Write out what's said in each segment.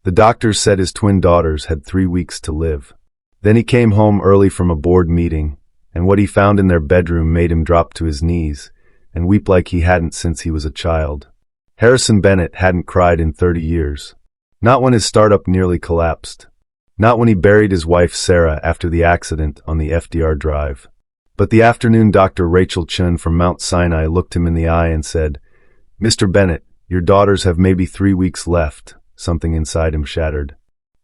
The doctors said his twin daughters had 3 weeks to live. Then he came home early from a board meeting, and what he found in their bedroom made him drop to his knees and weep like he hadn't since he was a child. Harrison Bennett hadn't cried in 30 years. Not when his startup nearly collapsed. Not when he buried his wife Sarah after the accident on the FDR Drive. But the afternoon Dr. Rachel Chun from Mount Sinai looked him in the eye and said, "Mr. Bennett, your daughters have maybe 3 weeks left." Something inside him shattered.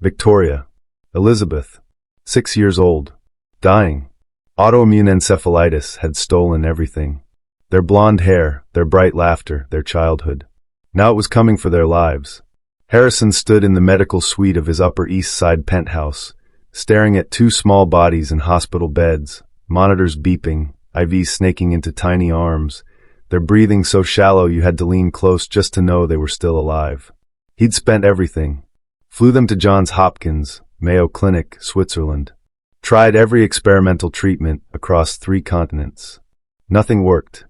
Victoria. Elizabeth. 6 years old. Dying. Autoimmune encephalitis had stolen everything. Their blonde hair, their bright laughter, their childhood. Now it was coming for their lives. Harrison stood in the medical suite of his Upper East Side penthouse, staring at 2 small bodies in hospital beds, monitors beeping, IVs snaking into tiny arms, their breathing so shallow you had to lean close just to know they were still alive. He'd spent everything. Flew them to Johns Hopkins, Mayo Clinic, Switzerland. Tried every experimental treatment across 3 continents. Nothing worked.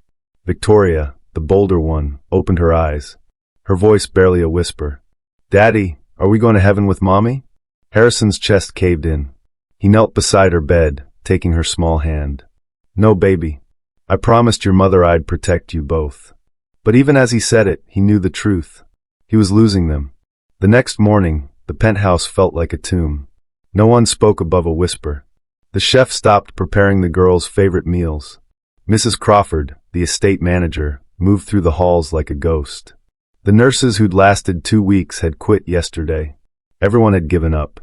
Victoria, the bolder one, opened her eyes. Her voice barely a whisper. "Daddy, are we going to heaven with Mommy?" Harrison's chest caved in. He knelt beside her bed, taking her small hand. "No, baby. I promised your mother I'd protect you both." But even as he said it, he knew the truth. He was losing them. The next morning, the penthouse felt like a tomb. No one spoke above a whisper. The chef stopped preparing the girls' favorite meals. Mrs. Crawford, the estate manager, moved through the halls like a ghost. The nurses who'd lasted 2 weeks had quit yesterday. Everyone had given up.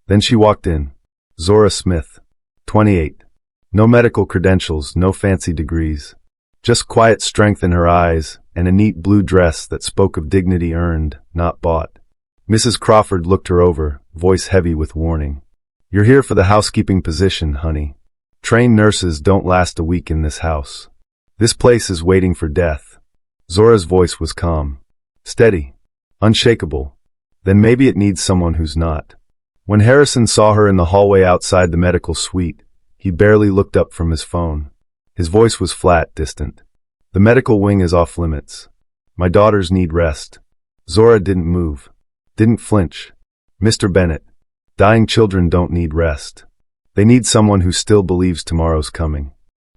Then she walked in. Zora Smith, 28. No medical credentials, no fancy degrees. Just quiet strength in her eyes and a neat blue dress that spoke of dignity earned, not bought. Mrs. Crawford looked her over, voice heavy with warning. "You're here for the housekeeping position, honey. Trained nurses don't last a week in this house. This place is waiting for death." Zora's voice was calm. Steady. Unshakable. Then maybe it needs someone who's not. When Harrison saw her in the hallway outside the medical suite, he barely looked up from his phone. His voice was flat, distant. "The medical wing is off limits. My daughters need rest." Zora didn't move. Didn't flinch. "Mr. Bennett, dying children don't need rest. They need someone who still believes tomorrow's coming."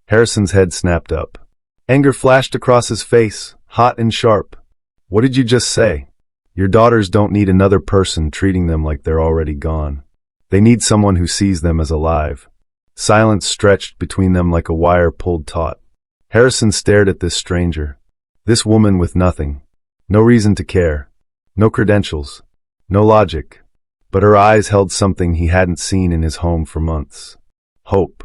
Harrison's head snapped up. Anger flashed across his face, hot and sharp. "What did you just say? Your daughters don't need another person treating them like they're already gone. They need someone who sees them as alive." Silence stretched between them like a wire pulled taut. Harrison stared at this stranger. This woman with nothing. No reason to care. No credentials. No logic. But her eyes held something he hadn't seen in his home for months. Hope.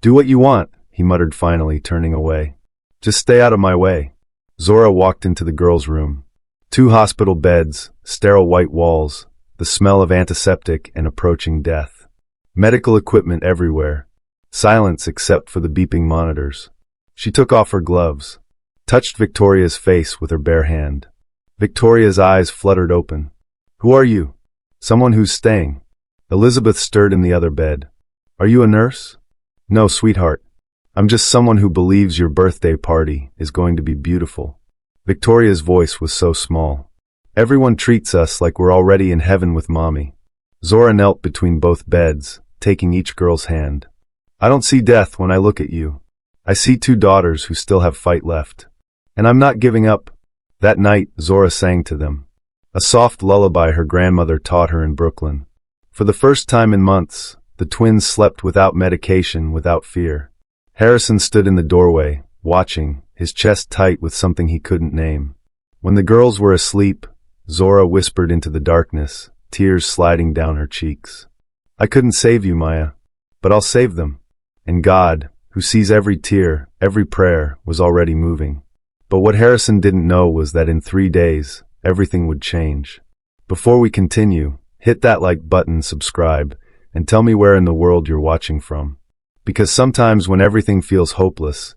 "Do what you want," he muttered finally, turning away. "Just stay out of my way." Zora walked into the girls' room. 2 hospital beds, sterile white walls, the smell of antiseptic and approaching death. Medical equipment everywhere. Silence except for the beeping monitors. She took off her gloves, touched Victoria's face with her bare hand. Victoria's eyes fluttered open. "Who are you?" "Someone who's staying." Elizabeth stirred in the other bed. "Are you a nurse?" "No, sweetheart. I'm just someone who believes your birthday party is going to be beautiful." Victoria's voice was so small. "Everyone treats us like we're already in heaven with Mommy." Zora knelt between both beds, taking each girl's hand. "I don't see death when I look at you. I see 2 daughters who still have fight left. And I'm not giving up." That night, Zora sang to them. A soft lullaby her grandmother taught her in Brooklyn. For the first time in months, the twins slept without medication, without fear. Harrison stood in the doorway, watching, his chest tight with something he couldn't name. When the girls were asleep, Zora whispered into the darkness, tears sliding down her cheeks. "I couldn't save you, Maya, but I'll save them." And God, who sees every tear, every prayer, was already moving. But what Harrison didn't know was that in 3 days, everything would change. Before we continue, hit that like button, subscribe, and tell me where in the world you're watching from. Because sometimes when everything feels hopeless,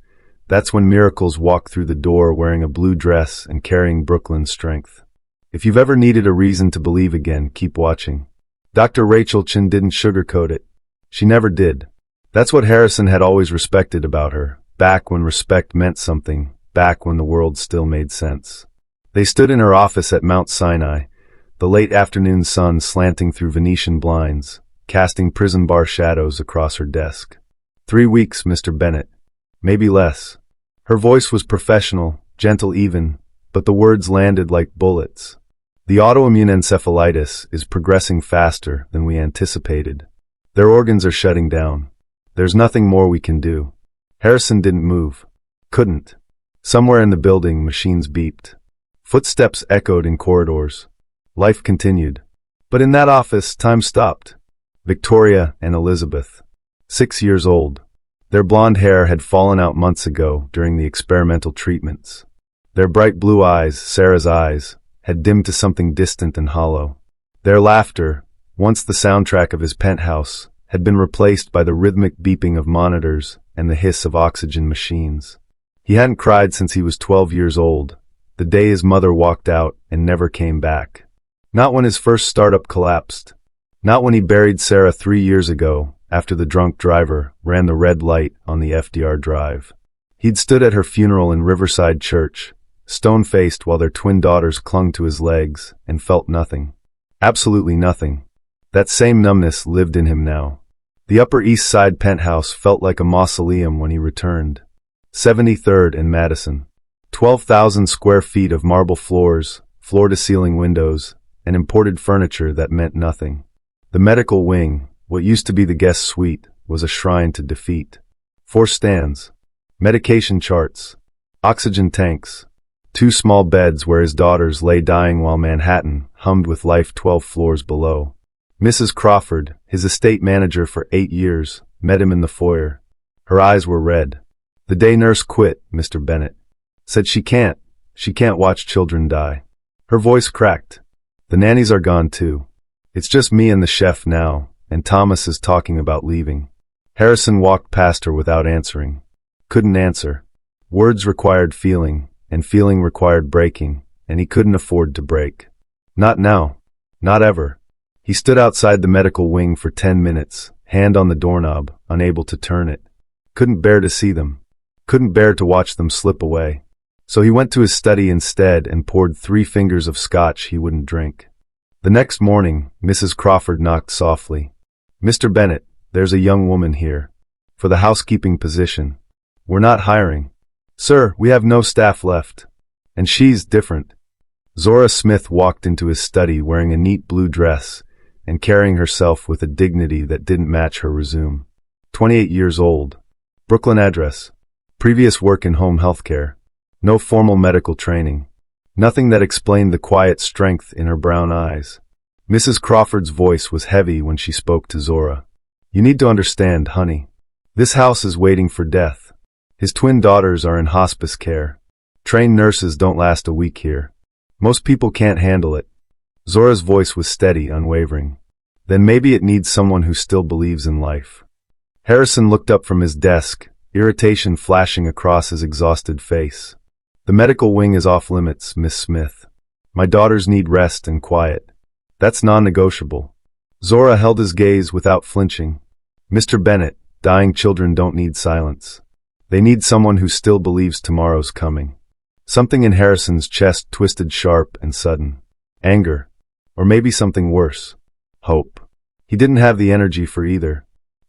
that's when miracles walk through the door wearing a blue dress and carrying Brooklyn's strength. If you've ever needed a reason to believe again, keep watching. Dr. Rachel Chun didn't sugarcoat it. She never did. That's what Harrison had always respected about her, back when respect meant something, back when the world still made sense. They stood in her office at Mount Sinai, the late afternoon sun slanting through Venetian blinds, casting prison bar shadows across her desk. 3 weeks, Mr. Bennett. Maybe less. Her voice was professional, gentle even, but the words landed like bullets. The autoimmune encephalitis is progressing faster than we anticipated. Their organs are shutting down. There's nothing more we can do. Harrison didn't move. Couldn't. Somewhere in the building, machines beeped. Footsteps echoed in corridors. Life continued. But in that office, time stopped. Victoria and Elizabeth. 6 years old. Their blonde hair had fallen out months ago during the experimental treatments. Their bright blue eyes, Sarah's eyes, had dimmed to something distant and hollow. Their laughter, once the soundtrack of his penthouse, had been replaced by the rhythmic beeping of monitors and the hiss of oxygen machines. He hadn't cried since he was 12 years old, the day his mother walked out and never came back. Not when his first startup collapsed. Not when he buried Sarah 3 years ago, after the drunk driver ran the red light on the FDR drive. He'd stood at her funeral in Riverside Church, stone-faced while their twin daughters clung to his legs, and felt nothing. Absolutely nothing. That same numbness lived in him now. The Upper East Side penthouse felt like a mausoleum when he returned. 73rd and Madison. 12,000 square feet of marble floors, floor-to-ceiling windows, and imported furniture that meant nothing. The medical wing, what used to be the guest suite, was a shrine to defeat. 4 stands. Medication charts. Oxygen tanks. 2 small beds where his daughters lay dying while Manhattan hummed with life 12 floors below. Mrs. Crawford, his estate manager for 8 years, met him in the foyer. Her eyes were red. The day nurse quit, Mr. Bennett. Said she can't watch children die. Her voice cracked. The nannies are gone too. It's just me and the chef now, and Thomas is talking about leaving. Harrison walked past her without answering. Couldn't answer. Words required feeling, and feeling required breaking, and he couldn't afford to break. Not now. Not ever. He stood outside the medical wing for 10 minutes, hand on the doorknob, unable to turn it. Couldn't bear to see them. Couldn't bear to watch them slip away. So he went to his study instead and poured 3 fingers of scotch he wouldn't drink. The next morning, Mrs. Crawford knocked softly. Mr. Bennett, there's a young woman here. For the housekeeping position. We're not hiring. Sir, we have no staff left. And she's different. Zora Smith walked into his study wearing a neat blue dress and carrying herself with a dignity that didn't match her resume. 28 years old. Brooklyn address. Previous work in home healthcare. No formal medical training. Nothing that explained the quiet strength in her brown eyes. Mrs. Crawford's voice was heavy when she spoke to Zora. You need to understand, honey. This house is waiting for death. His twin daughters are in hospice care. Trained nurses don't last a week here. Most people can't handle it. Zora's voice was steady, unwavering. Then maybe it needs someone who still believes in life. Harrison looked up from his desk, irritation flashing across his exhausted face. The medical wing is off limits, Miss Smith. My daughters need rest and quiet. That's non-negotiable. Zora held his gaze without flinching. Mr. Bennett, dying children don't need silence. They need someone who still believes tomorrow's coming. Something in Harrison's chest twisted sharp and sudden. Anger. Or maybe something worse. Hope. He didn't have the energy for either.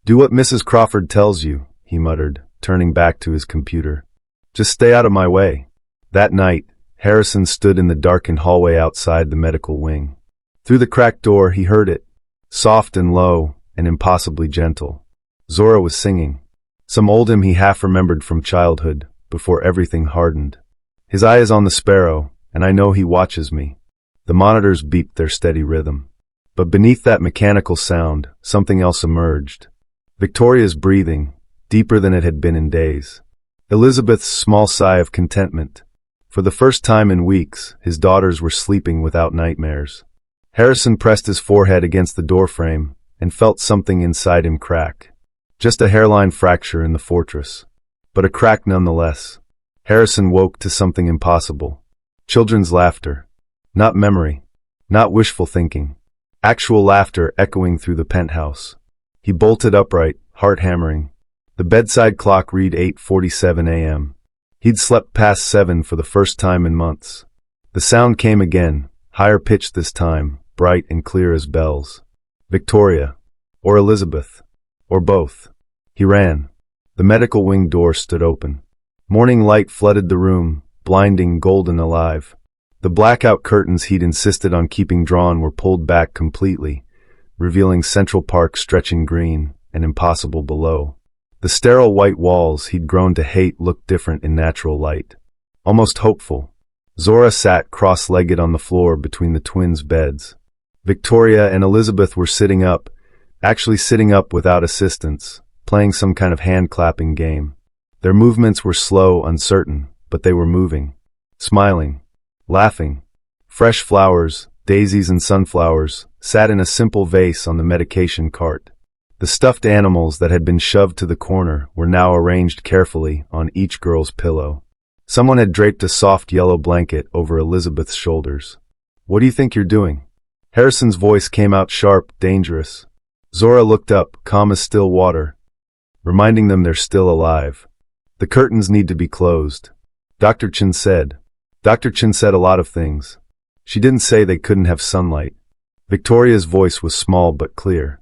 Do what Mrs. Crawford tells you, he muttered, turning back to his computer. Just stay out of my way. That night, Harrison stood in the darkened hallway outside the medical wing. Through the cracked door he heard it, soft and low and impossibly gentle. Zora was singing. Some old hymn he half remembered from childhood, before everything hardened. His eye is on the sparrow, and I know he watches me. The monitors beeped their steady rhythm. But beneath that mechanical sound, something else emerged. Victoria's breathing, deeper than it had been in days. Elizabeth's small sigh of contentment. For the first time in weeks, his daughters were sleeping without nightmares. Harrison pressed his forehead against the doorframe and felt something inside him crack. Just a hairline fracture in the fortress. But a crack nonetheless. Harrison woke to something impossible. Children's laughter. Not memory. Not wishful thinking. Actual laughter echoing through the penthouse. He bolted upright, heart hammering. The bedside clock read 8:47 a.m. He'd slept past 7 for the first time in months. The sound came again, higher pitched this time, bright and clear as bells. Victoria. Or Elizabeth. Or both. He ran. The medical wing door stood open. Morning light flooded the room, blinding, golden, alive. The blackout curtains he'd insisted on keeping drawn were pulled back completely, revealing Central Park stretching green and impossible below. The sterile white walls he'd grown to hate looked different in natural light. Almost hopeful. Zora sat cross-legged on the floor between the twins' beds. Victoria and Elizabeth were sitting up, actually sitting up without assistance, playing some kind of hand-clapping game. Their movements were slow, uncertain, but they were moving. Smiling. Laughing. Fresh flowers, daisies and sunflowers, sat in a simple vase on the medication cart. The stuffed animals that had been shoved to the corner were now arranged carefully on each girl's pillow. Someone had draped a soft yellow blanket over Elizabeth's shoulders. "What do you think you're doing?" Harrison's voice came out sharp, dangerous. Zora looked up, calm as still water, reminding them they're still alive. "The curtains need to be closed." Dr. Chen said. Dr. Chen said a lot of things. She didn't say they couldn't have sunlight. Victoria's voice was small but clear.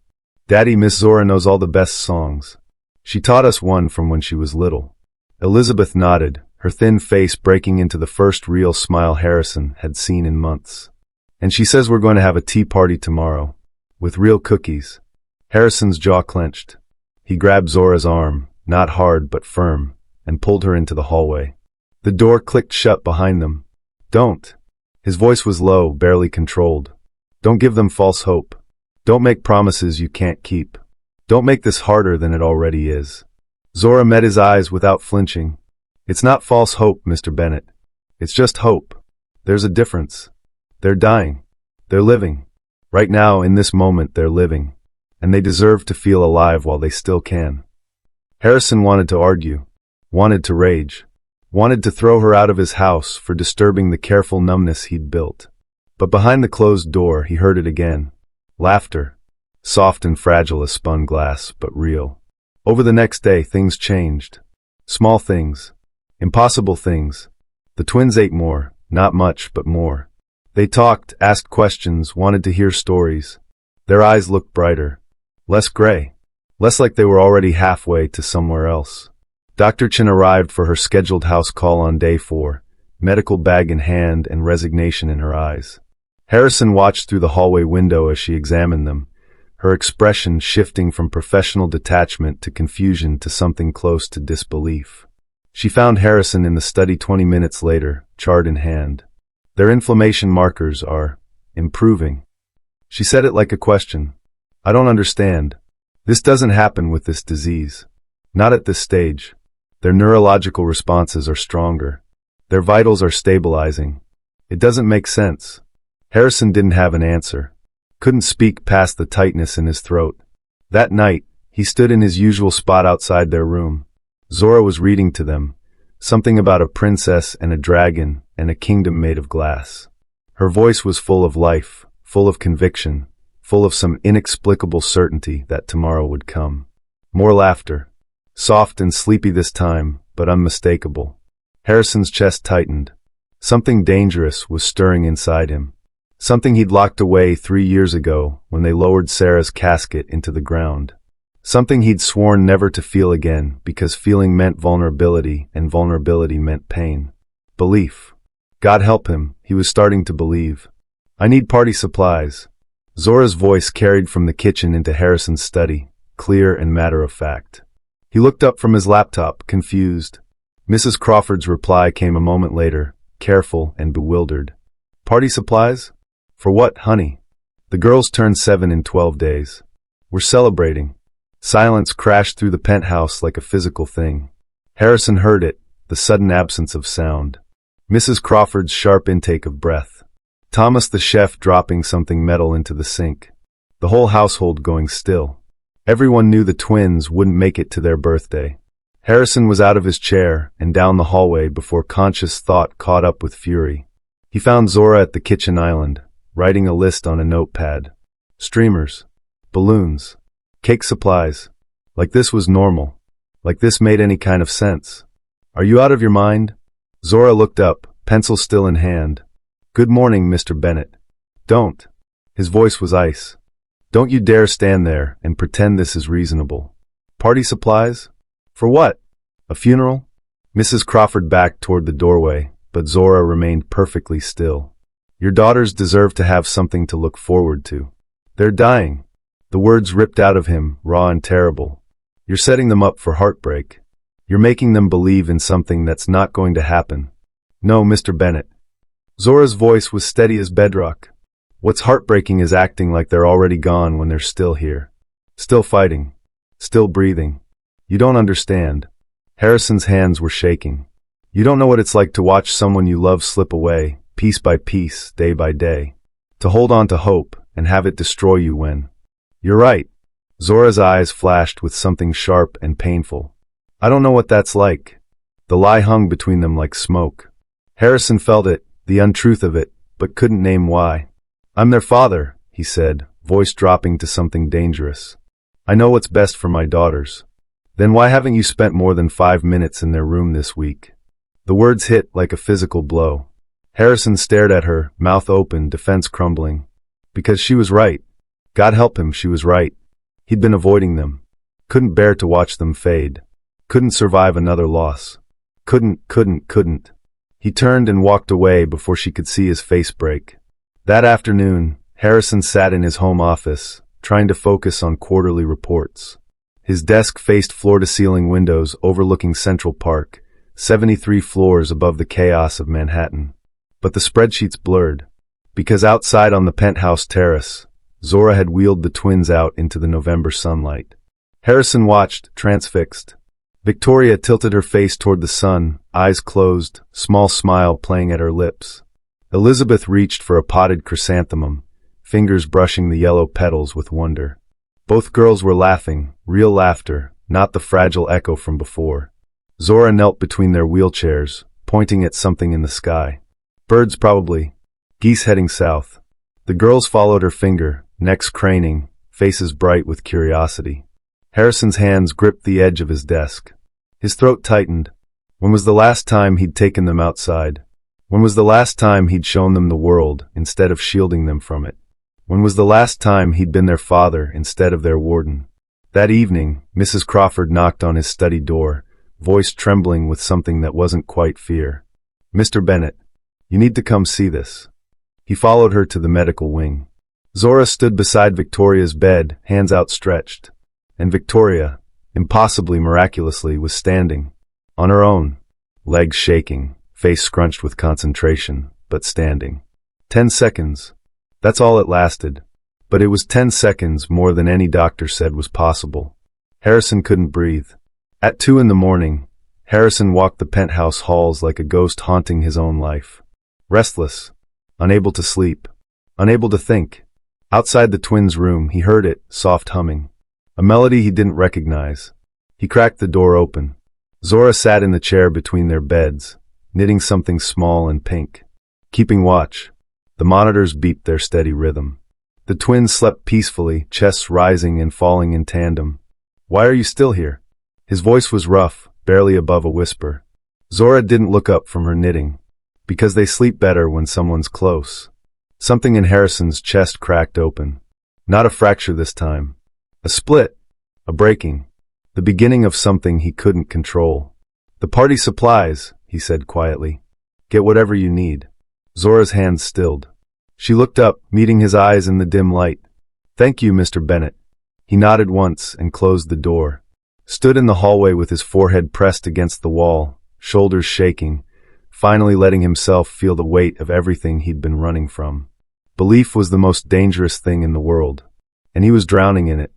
"Daddy, Miss Zora knows all the best songs. She taught us one from when she was little." Elizabeth nodded, her thin face breaking into the first real smile Harrison had seen in months. "And she says we're going to have a tea party tomorrow. With real cookies." Harrison's jaw clenched. He grabbed Zora's arm, not hard but firm, and pulled her into the hallway. The door clicked shut behind them. "Don't." His voice was low, barely controlled. "Don't give them false hope. Don't make promises you can't keep. Don't make this harder than it already is." Zora met his eyes without flinching. "It's not false hope, Mr. Bennett. It's just hope. There's a difference. They're dying. They're living. Right now, in this moment, they're living. And they deserve to feel alive while they still can." Harrison wanted to argue. Wanted to rage. Wanted to throw her out of his house for disturbing the careful numbness he'd built. But behind the closed door, he heard it again. Laughter. Soft and fragile as spun glass, but real. Over the next day, things changed. Small things. Impossible things. The twins ate more, not much, but more. They talked, asked questions, wanted to hear stories. Their eyes looked brighter. Less gray. Less like they were already halfway to somewhere else. Dr. Chen arrived for her scheduled house call on day 4, medical bag in hand and resignation in her eyes. Harrison watched through the hallway window as she examined them, her expression shifting from professional detachment to confusion to something close to disbelief. She found Harrison in the study 20 minutes later, chart in hand. "Their inflammation markers are improving." She said it like a question. "I don't understand. This doesn't happen with this disease. Not at this stage. Their neurological responses are stronger. Their vitals are stabilizing. It doesn't make sense." Harrison didn't have an answer. Couldn't speak past the tightness in his throat. That night, he stood in his usual spot outside their room. Zora was reading to them, something about a princess and a dragon and a kingdom made of glass. Her voice was full of life, full of conviction, full of some inexplicable certainty that tomorrow would come. More laughter. Soft and sleepy this time, but unmistakable. Harrison's chest tightened. Something dangerous was stirring inside him. Something he'd locked away 3 years ago when they lowered Sarah's casket into the ground. Something he'd sworn never to feel again because feeling meant vulnerability and vulnerability meant pain. Belief. God help him, he was starting to believe. "I need party supplies." Zora's voice carried from the kitchen into Harrison's study, clear and matter-of-fact. He looked up from his laptop, confused. Mrs. Crawford's reply came a moment later, careful and bewildered. "Party supplies? For what, honey?" "The girls turned 7 in 12 days. We're celebrating." Silence crashed through the penthouse like a physical thing. Harrison heard it, the sudden absence of sound. Mrs. Crawford's sharp intake of breath. Thomas the chef dropping something metal into the sink. The whole household going still. Everyone knew the twins wouldn't make it to their birthday. Harrison was out of his chair and down the hallway before conscious thought caught up with fury. He found Zora at the kitchen island, writing a list on a notepad. Streamers. Balloons. Cake supplies. Like this was normal. Like this made any kind of sense. "Are you out of your mind?" Zora looked up, pencil still in hand. "Good morning, Mr. Bennett." "Don't." His voice was ice. Don't you dare stand there and pretend this is reasonable. Party supplies? For what? A funeral? Mrs. Crawford backed toward the doorway, but Zora remained perfectly still. Your daughters deserve to have something to look forward to. They're dying. The words ripped out of him, raw and terrible. You're setting them up for heartbreak. You're making them believe in something that's not going to happen. No, Mr. Bennett. Zora's voice was steady as bedrock. What's heartbreaking is acting like they're already gone when they're still here. Still fighting. Still breathing. You don't understand. Harrison's hands were shaking. You don't know what it's like to watch someone you love slip away, piece by piece, day by day. To hold on to hope and have it destroy you when... You're right. Zora's eyes flashed with something sharp and painful. I don't know what that's like. The lie hung between them like smoke. Harrison felt it, the untruth of it, but couldn't name why. I'm their father, he said, voice dropping to something dangerous. I know what's best for my daughters. Then why haven't you spent more than 5 minutes in their room this week? The words hit like a physical blow. Harrison stared at her, mouth open, defense crumbling. Because she was right. God help him, she was right. He'd been avoiding them. Couldn't bear to watch them fade. Couldn't survive another loss. Couldn't. He turned and walked away before she could see his face break. That afternoon, Harrison sat in his home office, trying to focus on quarterly reports. His desk faced floor-to-ceiling windows overlooking Central Park, 73 floors above the chaos of Manhattan. But the spreadsheets blurred. Because outside on the penthouse terrace, Zora had wheeled the twins out into the November sunlight. Harrison watched, transfixed. Victoria tilted her face toward the sun, eyes closed, small smile playing at her lips. Elizabeth reached for a potted chrysanthemum, fingers brushing the yellow petals with wonder. Both girls were laughing, real laughter, not the fragile echo from before. Zora knelt between their wheelchairs, pointing at something in the sky. Birds probably. Geese heading south. The girls followed her finger, necks craning, faces bright with curiosity. Harrison's hands gripped the edge of his desk. His throat tightened. When was the last time he'd taken them outside? When was the last time he'd shown them the world instead of shielding them from it? When was the last time he'd been their father instead of their warden? That evening, Mrs. Crawford knocked on his study door, voice trembling with something that wasn't quite fear. Mr. Bennett, you need to come see this. He followed her to the medical wing. Zora stood beside Victoria's bed, hands outstretched. And Victoria, impossibly miraculously, was standing. On her own. Legs shaking, face scrunched with concentration, but standing. 10 seconds. That's all it lasted. But it was 10 seconds more than any doctor said was possible. Harrison couldn't breathe. At 2 a.m, Harrison walked the penthouse halls like a ghost haunting his own life. Restless. Unable to sleep. Unable to think. Outside the twins' room, he heard it, soft humming. A melody he didn't recognize. He cracked the door open. Zora sat in the chair between their beds, knitting something small and pink. Keeping watch. The monitors beeped their steady rhythm. The twins slept peacefully, chests rising and falling in tandem. Why are you still here? His voice was rough, barely above a whisper. Zora didn't look up from her knitting. Because they sleep better when someone's close. Something in Harrison's chest cracked open. Not a fracture this time. A split. A breaking. The beginning of something he couldn't control. The party supplies, he said quietly. Get whatever you need. Zora's hands stilled. She looked up, meeting his eyes in the dim light. Thank you, Mr. Bennett. He nodded once and closed the door. Stood in the hallway with his forehead pressed against the wall, shoulders shaking, finally letting himself feel the weight of everything he'd been running from. Belief was the most dangerous thing in the world, and he was drowning in it.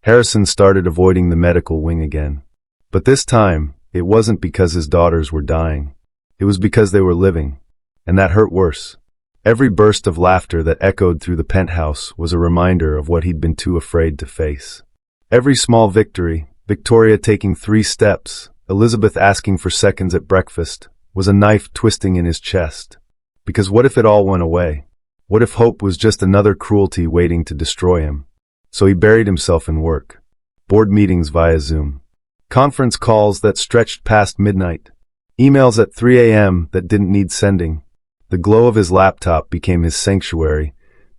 Harrison started avoiding the medical wing again. But this time, it wasn't because his daughters were dying. It was because they were living, and that hurt worse. Every burst of laughter that echoed through the penthouse was a reminder of what he'd been too afraid to face. Every small victory, Victoria taking 3 steps, Elizabeth asking for seconds at breakfast, was a knife twisting in his chest. Because what if it all went away? What if hope was just another cruelty waiting to destroy him? So he buried himself in work. Board meetings via Zoom. Conference calls that stretched past midnight. Emails at 3 a.m. that didn't need sending. The glow of his laptop became his sanctuary,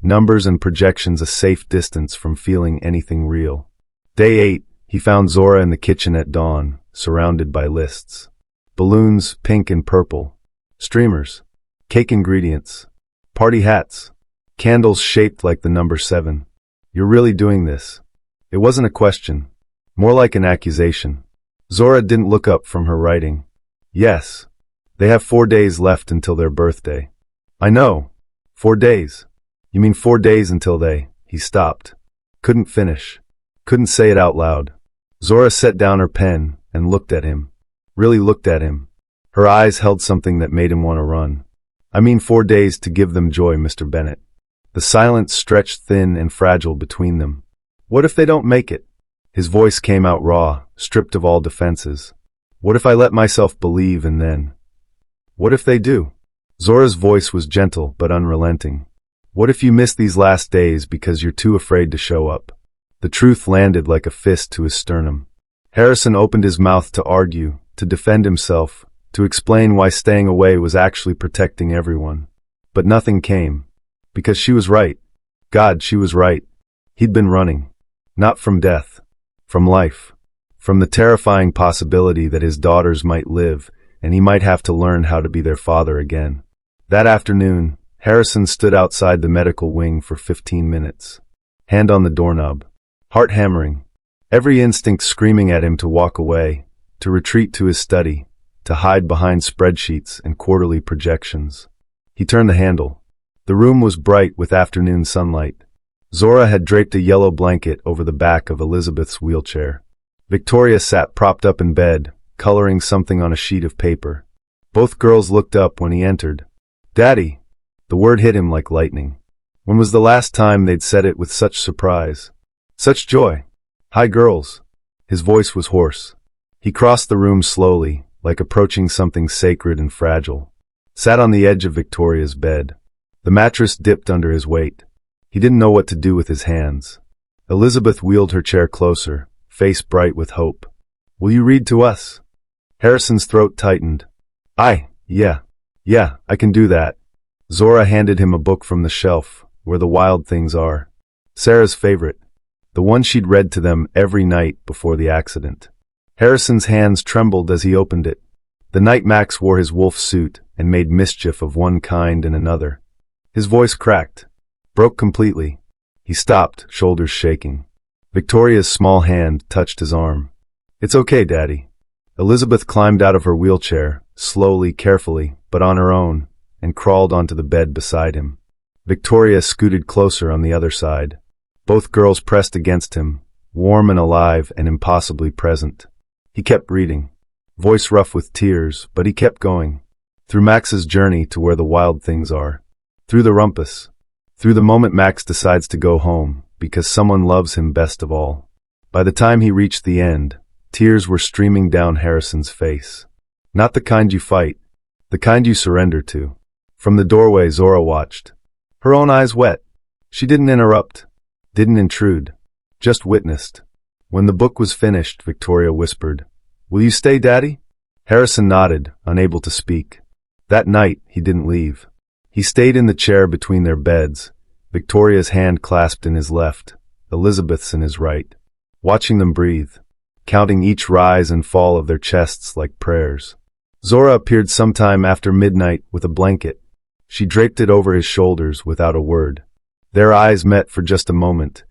numbers and projections a safe distance from feeling anything real. Day 8, he found Zora in the kitchen at dawn, surrounded by lists. Balloons, pink and purple. Streamers. Cake ingredients. Party hats. Candles shaped like the number 7. You're really doing this? It wasn't a question. More like an accusation. Zora didn't look up from her writing. Yes. They have 4 days left until their birthday. I know. 4 days. You mean 4 days until they... He stopped. Couldn't finish. Couldn't say it out loud. Zora set down her pen and looked at him. Really looked at him. Her eyes held something that made him want to run. I mean 4 days to give them joy, Mr. Bennett. The silence stretched thin and fragile between them. What if they don't make it? His voice came out raw, stripped of all defenses. What if I let myself believe and then... What if they do? Zora's voice was gentle but unrelenting. What if you miss these last days because you're too afraid to show up? The truth landed like a fist to his sternum. Harrison opened his mouth to argue, to defend himself, to explain why staying away was actually protecting everyone. But nothing came. Because she was right. God, she was right. He'd been running. Not from death. From life. From the terrifying possibility that his daughters might live, and he might have to learn how to be their father again. That afternoon, Harrison stood outside the medical wing for 15 minutes. Hand on the doorknob. Heart hammering. Every instinct screaming at him to walk away, to retreat to his study, to hide behind spreadsheets and quarterly projections. He turned the handle. The room was bright with afternoon sunlight. Zora had draped a yellow blanket over the back of Elizabeth's wheelchair. Victoria sat propped up in bed, coloring something on a sheet of paper. Both girls looked up when he entered. Daddy! The word hit him like lightning. When was the last time they'd said it with such surprise? Such joy. Hi, girls. His voice was hoarse. He crossed the room slowly, like approaching something sacred and fragile. Sat on the edge of Victoria's bed. The mattress dipped under his weight. He didn't know what to do with his hands. Elizabeth wheeled her chair closer, face bright with hope. Will you read to us? Harrison's throat tightened. Yeah, I can do that. Zora handed him a book from the shelf, Where the Wild Things Are. Sarah's favorite. The one she'd read to them every night before the accident. Harrison's hands trembled as he opened it. The night Max wore his wolf suit and made mischief of one kind and another. His voice cracked. Broke completely. He stopped, shoulders shaking. Victoria's small hand touched his arm. It's okay, Daddy. Elizabeth climbed out of her wheelchair, slowly, carefully, but on her own, and crawled onto the bed beside him. Victoria scooted closer on the other side. Both girls pressed against him, warm and alive and impossibly present. He kept reading. Voice rough with tears, but he kept going. Through Max's journey to where the wild things are. Through the rumpus. Through the moment Max decides to go home, because someone loves him best of all. By the time he reached the end, tears were streaming down Harrison's face. Not the kind you fight, the kind you surrender to. From the doorway Zora watched. Her own eyes wet. She didn't interrupt. Didn't intrude. Just witnessed. When the book was finished, Victoria whispered, Will you stay, Daddy? Harrison nodded, unable to speak. That night, he didn't leave. He stayed in the chair between their beds, Victoria's hand clasped in his left, Elizabeth's in his right, watching them breathe, counting each rise and fall of their chests like prayers. Zora appeared sometime after midnight with a blanket. She draped it over his shoulders without a word. Their eyes met for just a moment,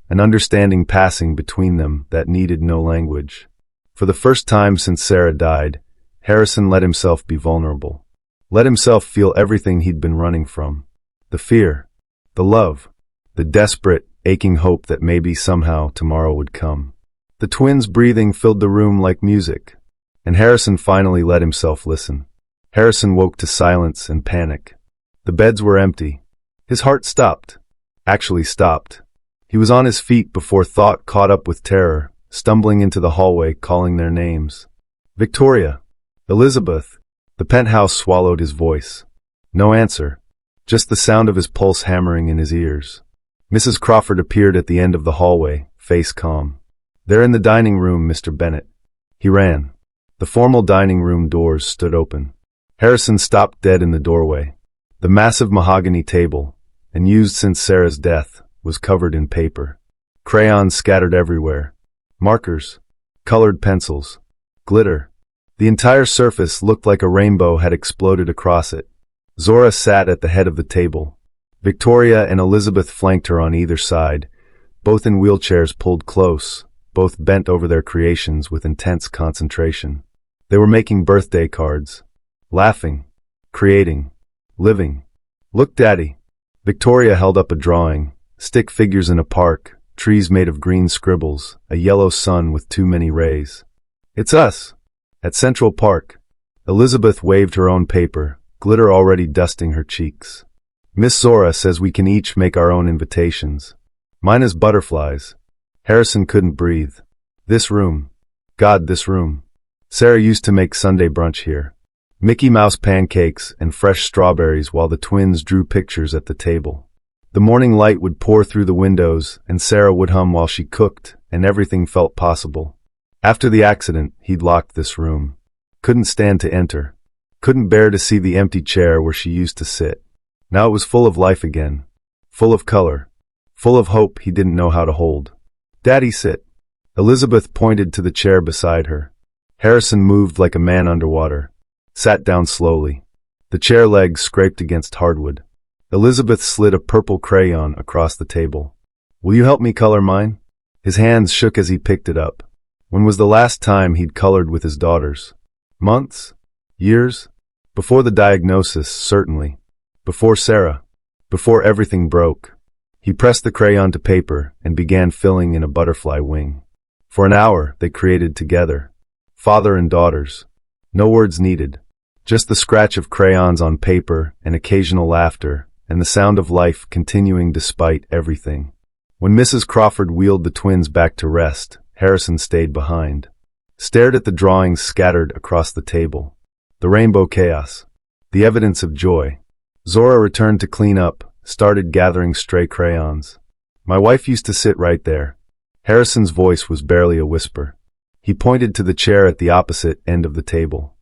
an understanding passing between them that needed no language. For the first time since Sarah died, Harrison let himself be vulnerable. Let himself feel everything he'd been running from. The fear, the love, the desperate, aching hope that maybe somehow tomorrow would come. The twins' breathing filled the room like music, and Harrison finally let himself listen. Harrison woke to silence and panic. The beds were empty. His heart stopped. Actually stopped. He was on his feet before thought caught up with terror, stumbling into the hallway calling their names. Victoria. Elizabeth. The penthouse swallowed his voice. No answer. Just the sound of his pulse hammering in his ears. Mrs. Crawford appeared at the end of the hallway, face calm. They're in the dining room, Mr. Bennett. He ran. The formal dining room doors stood open. Harrison stopped dead in the doorway. The massive mahogany table, and used since Sarah's death, was covered in paper. Crayons scattered everywhere. Markers. Colored pencils. Glitter. The entire surface looked like a rainbow had exploded across it. Zora sat at the head of the table. Victoria and Elizabeth flanked her on either side, both in wheelchairs pulled close, both bent over their creations with intense concentration. They were making birthday cards. Laughing. Creating. Living. "Look, Daddy." Victoria held up a drawing. Stick figures in a park, trees made of green scribbles, a yellow sun with too many rays. "It's us. At Central Park." Elizabeth waved her own paper, glitter already dusting her cheeks. "Miss Zora says we can each make our own invitations. Mine is butterflies." Harrison couldn't breathe. "This room. God, this room. Sarah used to make Sunday brunch here. Mickey Mouse pancakes and fresh strawberries while the twins drew pictures at the table. The morning light would pour through the windows, and Sarah would hum while she cooked, and everything felt possible. After the accident, he'd locked this room. Couldn't stand to enter. Couldn't bear to see the empty chair where she used to sit. Now it was full of life again. Full of color. Full of hope he didn't know how to hold. "Daddy, sit." Elizabeth pointed to the chair beside her. Harrison moved like a man underwater. Sat down slowly. The chair legs scraped against hardwood. Elizabeth slid a purple crayon across the table. "Will you help me color mine?" His hands shook as he picked it up. When was the last time he'd colored with his daughters? Months? Years? Before the diagnosis, certainly. Before Sarah. Before everything broke. He pressed the crayon to paper and began filling in a butterfly wing. For an hour, they created together. Father and daughters. No words needed. Just the scratch of crayons on paper and occasional laughter, and the sound of life continuing despite everything. When Mrs. Crawford wheeled the twins back to rest, Harrison stayed behind. Stared at the drawings scattered across the table. The rainbow chaos. The evidence of joy. Zora returned to clean up, started gathering stray crayons. "My wife used to sit right there." Harrison's voice was barely a whisper. He pointed to the chair at the opposite end of the table.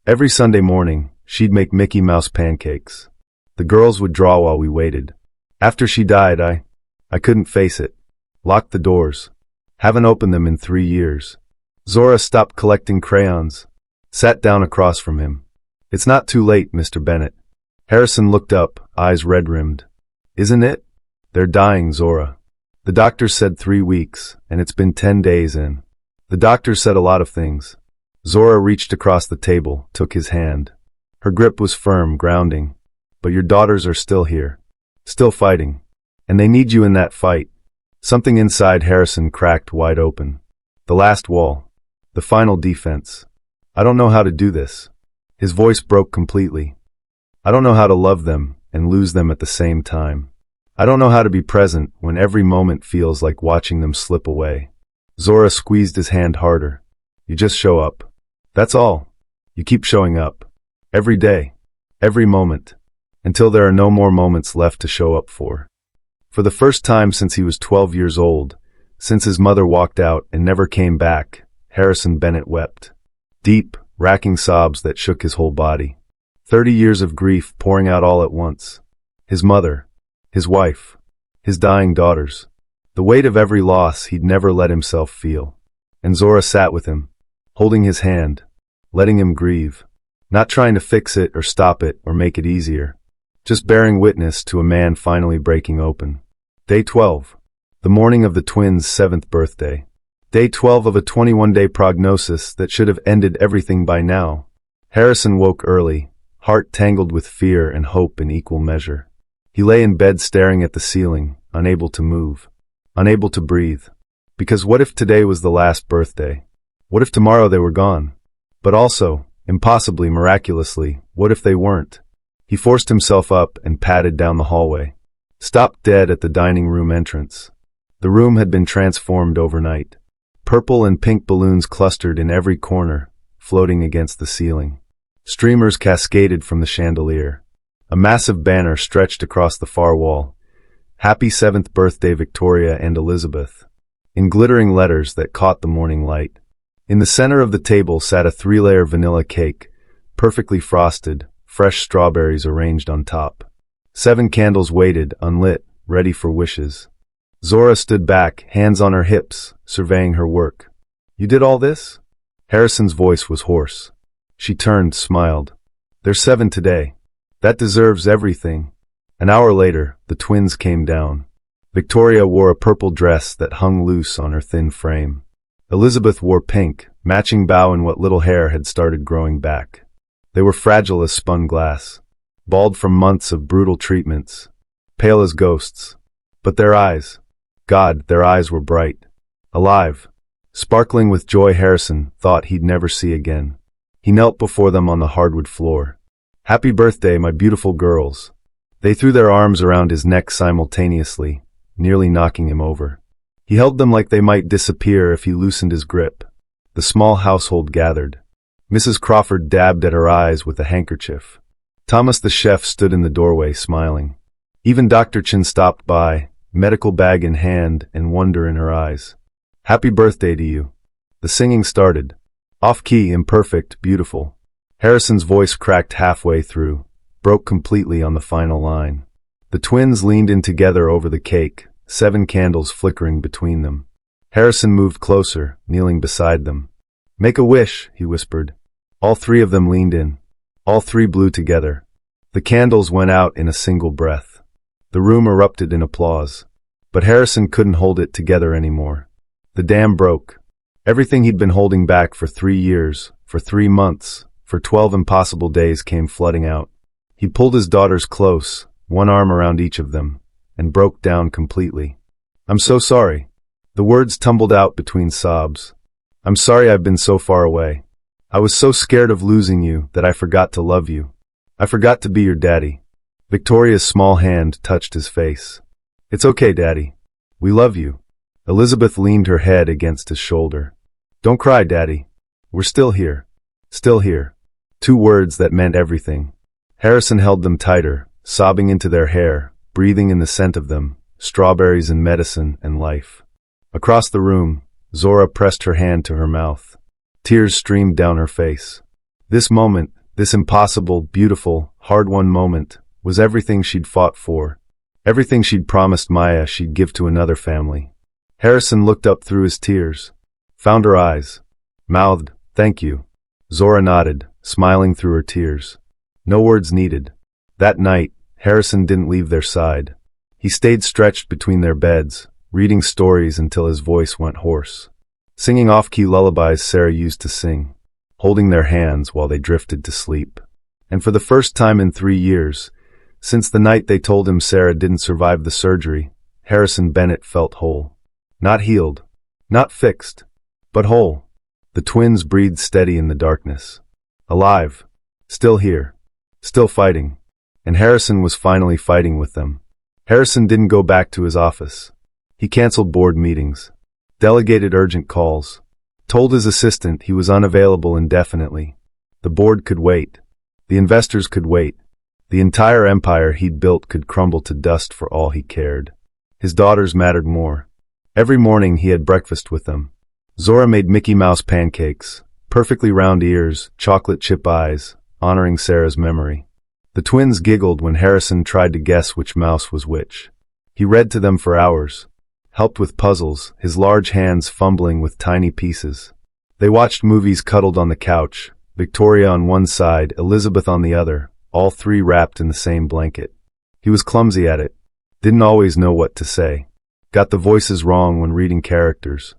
Every Sunday morning, she'd make Mickey Mouse pancakes. The girls would draw while we waited. After she died, I couldn't face it. Locked the doors. Haven't opened them in 3 years. Zora stopped collecting crayons. Sat down across from him. "It's not too late, Mr. Bennett." Harrison looked up, eyes red-rimmed. "Isn't it?" "They're dying, Zora. The doctor said 3 weeks, and it's been 10 days in. The doctor said a lot of things." Zora reached across the table, took his hand. Her grip was firm, grounding. "But your daughters are still here. Still fighting. And they need you in that fight." Something inside Harrison cracked wide open. The last wall. The final defense. "I don't know how to do this." His voice broke completely. "I don't know how to love them and lose them at the same time. I don't know how to be present when every moment feels like watching them slip away." Zora squeezed his hand harder. "You just show up. That's all. You keep showing up. Every day. Every moment. Until there are no more moments left to show up for." For the first time since he was 12 years old, since his mother walked out and never came back, Harrison Bennett wept. Deep, racking sobs that shook his whole body. 30 years of grief pouring out all at once. His mother. His wife. His dying daughters. The weight of every loss he'd never let himself feel. And Zora sat with him, holding his hand, letting him grieve, not trying to fix it or stop it or make it easier, just bearing witness to a man finally breaking open. Day 12. The morning of the twins' 7th birthday. Day 12 of a 21-day prognosis that should have ended everything by now. Harrison woke early, heart tangled with fear and hope in equal measure. He lay in bed staring at the ceiling, unable to move, unable to breathe. Because what if today was the last birthday? What if tomorrow they were gone? But also, impossibly, miraculously, what if they weren't? He forced himself up and padded down the hallway. Stopped dead at the dining room entrance. The room had been transformed overnight. Purple and pink balloons clustered in every corner, floating against the ceiling. Streamers cascaded from the chandelier. A massive banner stretched across the far wall. "Happy 7th birthday, Victoria and Elizabeth," in glittering letters that caught the morning light. In the center of the table sat a 3-layer vanilla cake, perfectly frosted, fresh strawberries arranged on top. 7 candles waited, unlit, ready for wishes. Zora stood back, hands on her hips, surveying her work. You did all this? Harrison's voice was hoarse. She turned, smiled. There's 7 today. That deserves everything. An hour later, the twins came down. Victoria wore a purple dress that hung loose on her thin frame. Elizabeth wore pink, matching bow and what little hair had started growing back. They were fragile as spun glass, bald from months of brutal treatments, pale as ghosts. But their eyes, God, their eyes were bright, alive, sparkling with joy. Harrison thought he'd never see again. He knelt before them on the hardwood floor. Happy birthday, my beautiful girls. They threw their arms around his neck simultaneously, nearly knocking him over. He held them like they might disappear if he loosened his grip. The small household gathered. Mrs. Crawford dabbed at her eyes with a handkerchief. Thomas the chef stood in the doorway, smiling. Even Dr. Chin stopped by, medical bag in hand and wonder in her eyes. Happy birthday to you. The singing started. Off-key, imperfect, beautiful. Harrison's voice cracked halfway through, broke completely on the final line. The twins leaned in together over the cake, 7 candles flickering between them. Harrison moved closer, kneeling beside them. Make a wish, he whispered. All 3 of them leaned in. All 3 blew together. The candles went out in a single breath. The room erupted in applause. But Harrison couldn't hold it together anymore. The dam broke. Everything he'd been holding back for 3 years, for 3 months, for 12 impossible days came flooding out. He pulled his daughters close, one arm around each of them, and broke down completely. I'm so sorry. The words tumbled out between sobs. I'm sorry I've been so far away. I was so scared of losing you that I forgot to love you. I forgot to be your daddy. Victoria's small hand touched his face. It's okay, Daddy. We love you. Elizabeth leaned her head against his shoulder. Don't cry, Daddy. We're still here. Still here. 2 words that meant everything. Harrison held them tighter, sobbing into their hair, breathing in the scent of them, strawberries and medicine and life. Across the room, Zora pressed her hand to her mouth. Tears streamed down her face. This moment, this impossible, beautiful, hard-won moment, was everything she'd fought for. Everything she'd promised Maya she'd give to another family. Harrison looked up through his tears, found her eyes, mouthed, "Thank you." Zora nodded, smiling through her tears. No words needed. That night, Harrison didn't leave their side. He stayed stretched between their beds, reading stories until his voice went hoarse, singing off-key lullabies Sarah used to sing, holding their hands while they drifted to sleep. And for the first time in 3 years, since the night they told him Sarah didn't survive the surgery, Harrison Bennett felt whole. Not healed, not fixed, but whole. The twins breathed steady in the darkness. Alive. Still here. Still fighting. And Harrison was finally fighting with them. Harrison didn't go back to his office. He canceled board meetings, delegated urgent calls, told his assistant he was unavailable indefinitely. The board could wait. The investors could wait. The entire empire he'd built could crumble to dust for all he cared. His daughters mattered more. Every morning he had breakfast with them. Zora made Mickey Mouse pancakes, perfectly round ears, chocolate chip eyes, honoring Sarah's memory. The twins giggled when Harrison tried to guess which mouse was which. He read to them for hours, helped with puzzles, his large hands fumbling with tiny pieces. They watched movies cuddled on the couch, Victoria on one side, Elizabeth on the other, all 3 wrapped in the same blanket. He was clumsy at it, didn't always know what to say, got the voices wrong when reading characters.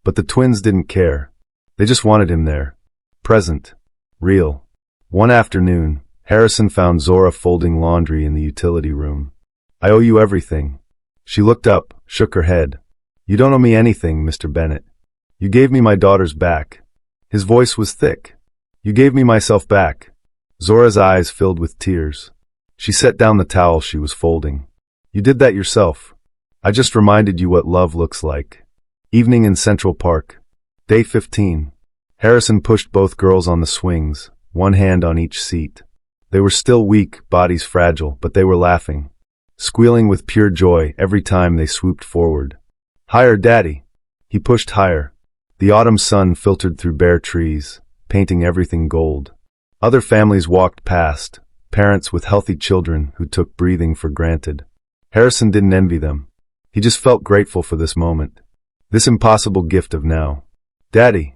But the twins didn't care. They just wanted him there. Present. Real. One afternoon, Harrison found Zora folding laundry in the utility room. I owe you everything. She looked up, shook her head. You don't owe me anything, Mr. Bennett. You gave me my daughters back. His voice was thick. You gave me myself back. Zora's eyes filled with tears. She set down the towel she was folding. You did that yourself. I just reminded you what love looks like. Evening in Central Park. Day 15. Harrison pushed both girls on the swings, one hand on each seat. They were still weak, bodies fragile, but they were laughing, squealing with pure joy every time they swooped forward. Higher, Daddy! He pushed higher. The autumn sun filtered through bare trees, painting everything gold. Other families walked past, parents with healthy children who took breathing for granted. Harrison didn't envy them. He just felt grateful for this moment. This impossible gift of now. Daddy.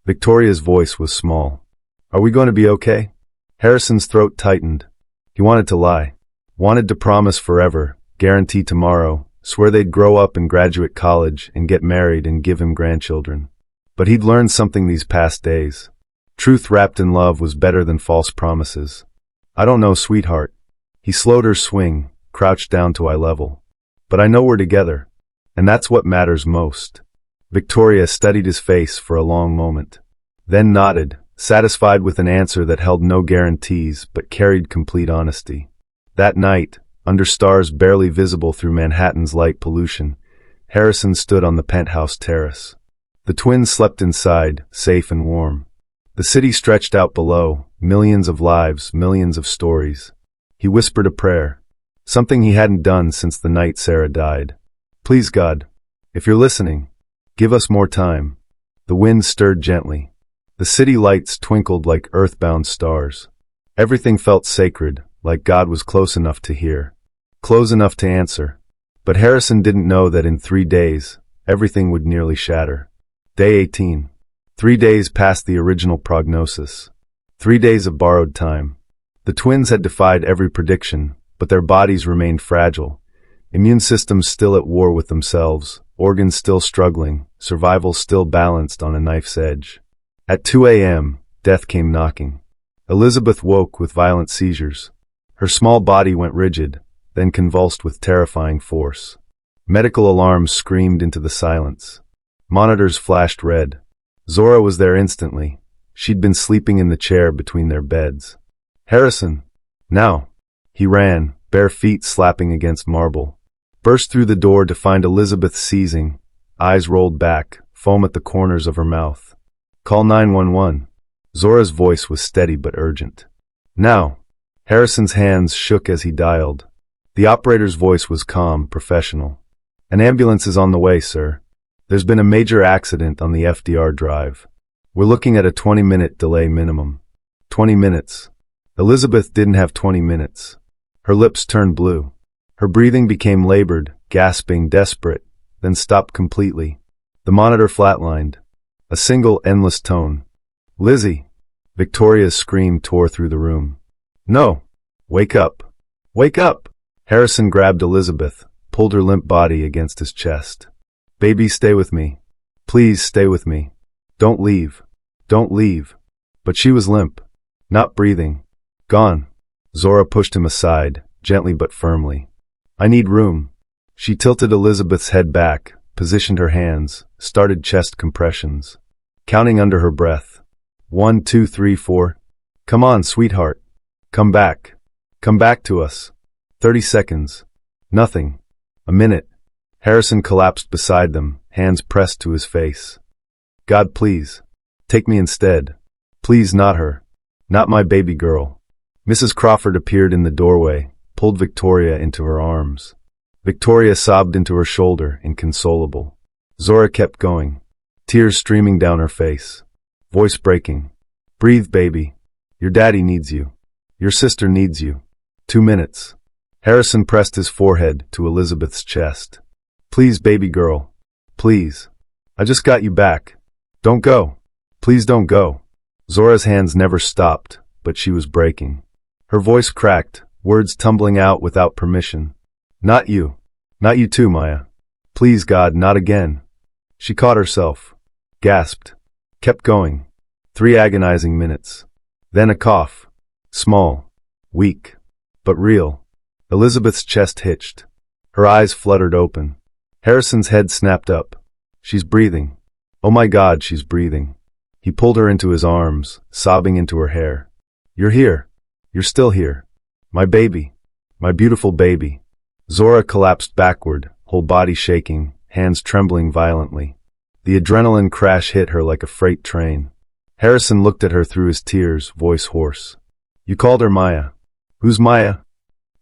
Victoria's voice was small. Are we going to be okay? Harrison's throat tightened. He wanted to lie. Wanted to promise forever, guarantee tomorrow, swear they'd grow up and graduate college and get married and give him grandchildren. But he'd learned something these past days. Truth wrapped in love was better than false promises. I don't know, sweetheart. He slowed her swing, crouched down to eye level. But I know we're together. And that's what matters most. Victoria studied his face for a long moment. Then nodded, satisfied with an answer that held no guarantees but carried complete honesty. That night, under stars barely visible through Manhattan's light pollution, Harrison stood on the penthouse terrace. The twins slept inside, safe and warm. The city stretched out below, millions of lives, millions of stories. He whispered a prayer, something he hadn't done since the night Sarah died. Please God, if you're listening, give us more time. The wind stirred gently. The city lights twinkled like earthbound stars. Everything felt sacred, like God was close enough to hear, close enough to answer. But Harrison didn't know that in 3 days, everything would nearly shatter. Day 18. 3 days past the original prognosis. 3 days of borrowed time. The twins had defied every prediction, but their bodies remained fragile. Immune systems still at war with themselves, organs still struggling, survival still balanced on a knife's edge. At 2 a.m., death came knocking. Elizabeth woke with violent seizures. Her small body went rigid, then convulsed with terrifying force. Medical alarms screamed into the silence. Monitors flashed red. Zora was there instantly. She'd been sleeping in the chair between their beds. Harrison! Now! He ran, bare feet slapping against marble. Burst through the door to find Elizabeth seizing, eyes rolled back, foam at the corners of her mouth. Call 911. Zora's voice was steady but urgent. Now! Harrison's hands shook as he dialed. The operator's voice was calm, professional. An ambulance is on the way, sir. There's been a major accident on the FDR drive. We're looking at a 20-minute delay minimum. 20 minutes. Elizabeth didn't have 20 minutes. Her lips turned blue. Her breathing became labored, gasping, desperate, then stopped completely. The monitor flatlined. A single, endless tone. Lizzie! Victoria's scream tore through the room. No! Wake up! Wake up! Harrison grabbed Elizabeth, pulled her limp body against his chest. Baby, stay with me. Please stay with me. Don't leave. Don't leave. But she was limp. Not breathing. Gone. Zora pushed him aside, gently but firmly. I need room. She tilted Elizabeth's head back, positioned her hands, started chest compressions. Counting under her breath. 1, 2, 3, 4. Come on, sweetheart. Come back. Come back to us. 30 seconds. Nothing. A minute. Harrison collapsed beside them, hands pressed to his face. God, please. Take me instead. Please, not her. Not my baby girl. Mrs. Crawford appeared in the doorway, pulled Victoria into her arms. Victoria sobbed into her shoulder, inconsolable. Zora kept going, tears streaming down her face. Voice breaking. Breathe, baby. Your daddy needs you. Your sister needs you. 2 minutes. Harrison pressed his forehead to Elizabeth's chest. Please, baby girl. Please. I just got you back. Don't go. Please don't go. Zora's hands never stopped, but she was breaking. Her voice cracked, words tumbling out without permission. Not you. Not you too, Maya. Please, God, not again. She caught herself. Gasped. Kept going. 3 agonizing minutes. Then a cough. Small. Weak. But real. Elizabeth's chest hitched. Her eyes fluttered open. Harrison's head snapped up. She's breathing. Oh my God, she's breathing. He pulled her into his arms, sobbing into her hair. You're here. You're still here. My baby. My beautiful baby. Zora collapsed backward, whole body shaking, hands trembling violently. The adrenaline crash hit her like a freight train. Harrison looked at her through his tears, voice hoarse. You called her Maya. Who's Maya?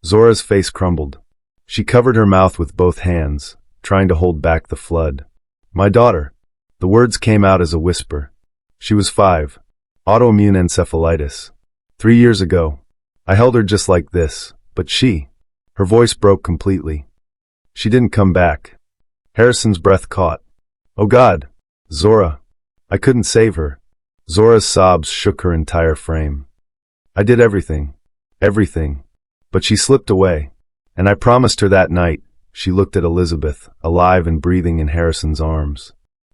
Zora's face crumbled. She covered her mouth with both hands, trying to hold back the flood. My daughter. The words came out as a whisper. She was 5. Autoimmune encephalitis. 3 years ago. I held her just like this, but her voice broke completely. She didn't come back. Harrison's breath caught. Oh God, Zora. I couldn't save her. Zora's sobs shook her entire frame. I did everything. Everything. But she slipped away. And I promised her that night. She looked at Elizabeth, alive and breathing in Harrison's arms.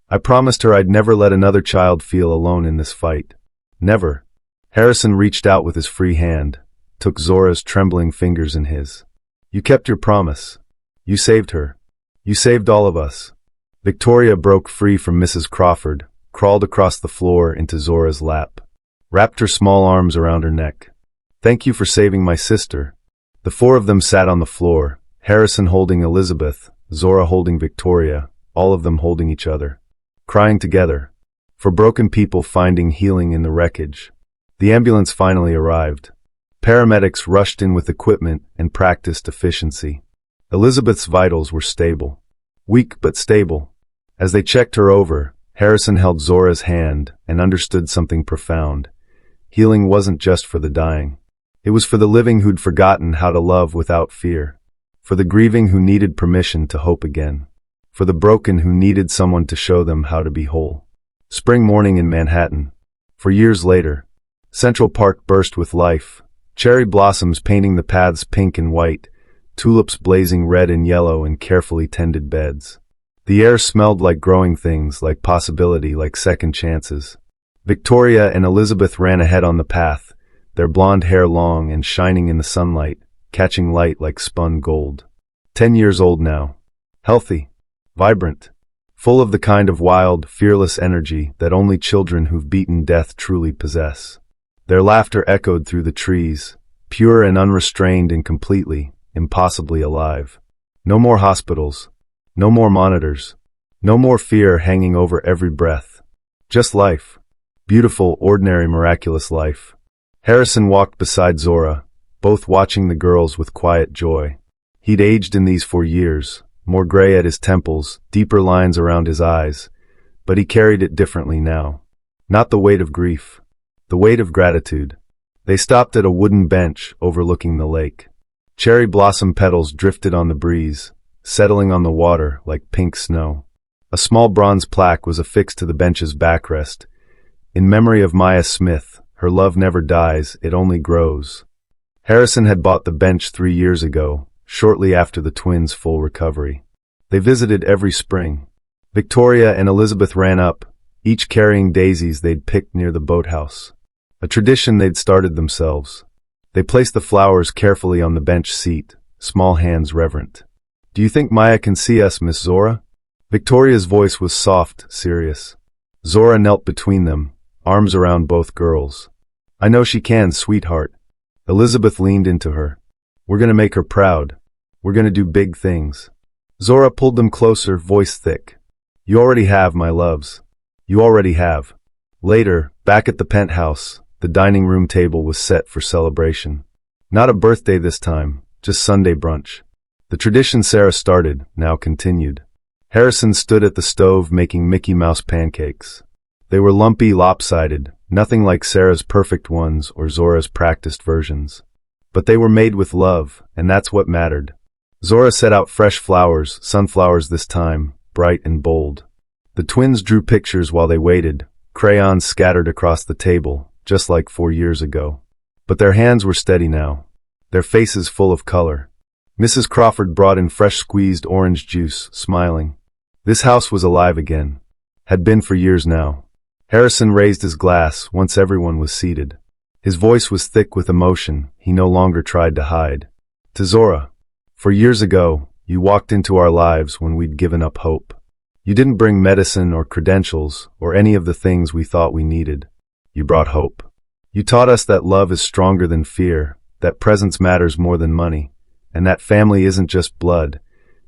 I promised her I'd never let another child feel alone in this fight. Never. Harrison reached out with his free hand, took Zora's trembling fingers in his. You kept your promise. You saved her. You saved all of us. Victoria broke free from Mrs. Crawford, crawled across the floor into Zora's lap, wrapped her small arms around her neck. Thank you for saving my sister. The four of them sat on the floor, Harrison holding Elizabeth, Zora holding Victoria, all of them holding each other, crying together. For broken people finding healing in the wreckage. The ambulance finally arrived. Paramedics rushed in with equipment and practiced efficiency. Elizabeth's vitals were stable. Weak but stable. As they checked her over, Harrison held Zora's hand and understood something profound. Healing wasn't just for the dying. It was for the living who'd forgotten how to love without fear. For the grieving who needed permission to hope again. For the broken who needed someone to show them how to be whole. Spring morning in Manhattan. For years later, Central Park burst with life. Cherry blossoms painting the paths pink and white. Tulips blazing red and yellow in carefully tended beds. The air smelled like growing things, like possibility, like second chances. Victoria and Elizabeth ran ahead on the path, their blonde hair long and shining in the sunlight, catching light like spun gold. 10 years old now. Healthy. Vibrant. Full of the kind of wild, fearless energy that only children who've beaten death truly possess. Their laughter echoed through the trees, pure and unrestrained and completely, impossibly alive. No more hospitals. No more monitors. No more fear hanging over every breath. Just life. Beautiful, ordinary, miraculous life. Harrison walked beside Zora, both watching the girls with quiet joy. He'd aged in these 4 years, more gray at his temples, deeper lines around his eyes, but he carried it differently now. Not the weight of grief. The weight of gratitude. They stopped at a wooden bench overlooking the lake. Cherry blossom petals drifted on the breeze, settling on the water like pink snow. A small bronze plaque was affixed to the bench's backrest. In memory of Maya Smith, her love never dies, it only grows. Harrison had bought the bench 3 years ago, shortly after the twins' full recovery. They visited every spring. Victoria and Elizabeth ran up, each carrying daisies they'd picked near the boathouse. A tradition they'd started themselves. They placed the flowers carefully on the bench seat, small hands reverent. Do you think Maya can see us, Miss Zora? Victoria's voice was soft, serious. Zora knelt between them, arms around both girls. I know she can, sweetheart. Elizabeth leaned into her. We're gonna make her proud. We're gonna do big things. Zora pulled them closer, voice thick. You already have, my loves. You already have. Later, back at the penthouse, the dining room table was set for celebration. Not a birthday this time, just Sunday brunch. The tradition Sarah started, now continued. Harrison stood at the stove making Mickey Mouse pancakes. They were lumpy, lopsided, nothing like Sarah's perfect ones or Zora's practiced versions. But they were made with love, and that's what mattered. Zora set out fresh flowers, sunflowers this time, bright and bold. The twins drew pictures while they waited, crayons scattered across the table, just like 4 years ago. But their hands were steady now, their faces full of color. Mrs. Crawford brought in fresh squeezed orange juice, smiling. This house was alive again. Had been for years now. Harrison raised his glass once everyone was seated. His voice was thick with emotion he no longer tried to hide. To Zora, for years ago, you walked into our lives when we'd given up hope. You didn't bring medicine or credentials or any of the things we thought we needed. You brought hope. You taught us that love is stronger than fear, that presence matters more than money, and that family isn't just blood,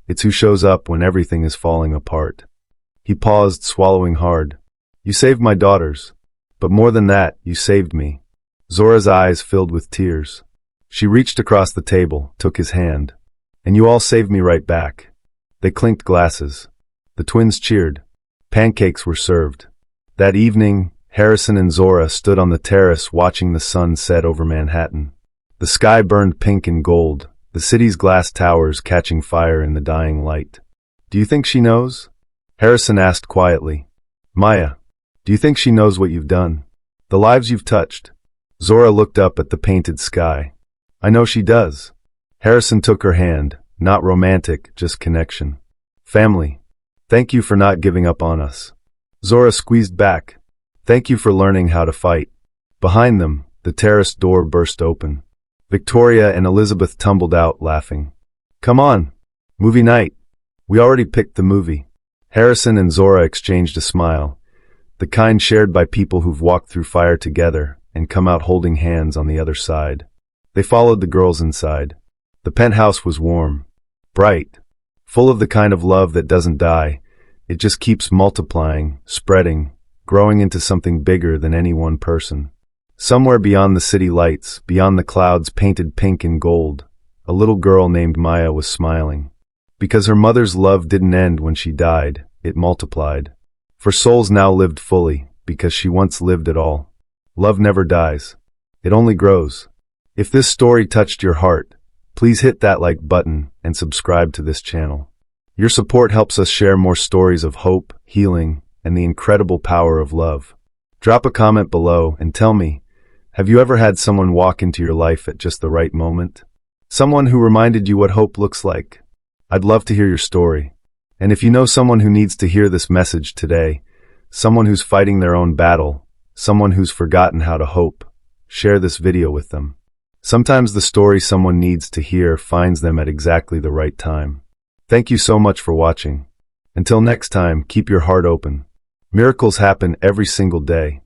it's who shows up when everything is falling apart. He paused, swallowing hard. You saved my daughters, but more than that, you saved me. Zora's eyes filled with tears. She reached across the table, took his hand. And you all saved me right back. They clinked glasses. The twins cheered. Pancakes were served. That evening, Harrison and Zora stood on the terrace watching the sun set over Manhattan. The sky burned pink and gold, the city's glass towers catching fire in the dying light. Do you think she knows? Harrison asked quietly. Maya, do you think she knows what you've done? The lives you've touched? Zora looked up at the painted sky. I know she does. Harrison took her hand, not romantic, just connection. Family. Thank you for not giving up on us. Zora squeezed back. Thank you for learning how to fight. Behind them, the terrace door burst open. Victoria and Elizabeth tumbled out, laughing. Come on. Movie night. We already picked the movie. Harrison and Zora exchanged a smile, the kind shared by people who've walked through fire together and come out holding hands on the other side. They followed the girls inside. The penthouse was warm, bright, full of the kind of love that doesn't die. It just keeps multiplying, spreading, growing into something bigger than any one person. Somewhere beyond the city lights, beyond the clouds painted pink and gold, a little girl named Maya was smiling. Because her mother's love didn't end when she died, it multiplied. For souls now lived fully, because she once lived at all. Love never dies. It only grows. If this story touched your heart, please hit that like button and subscribe to this channel. Your support helps us share more stories of hope, healing, and the incredible power of love. Drop a comment below and tell me, have you ever had someone walk into your life at just the right moment? Someone who reminded you what hope looks like? I'd love to hear your story. And if you know someone who needs to hear this message today, someone who's fighting their own battle, someone who's forgotten how to hope, share this video with them. Sometimes the story someone needs to hear finds them at exactly the right time. Thank you so much for watching. Until next time, keep your heart open. Miracles happen every single day.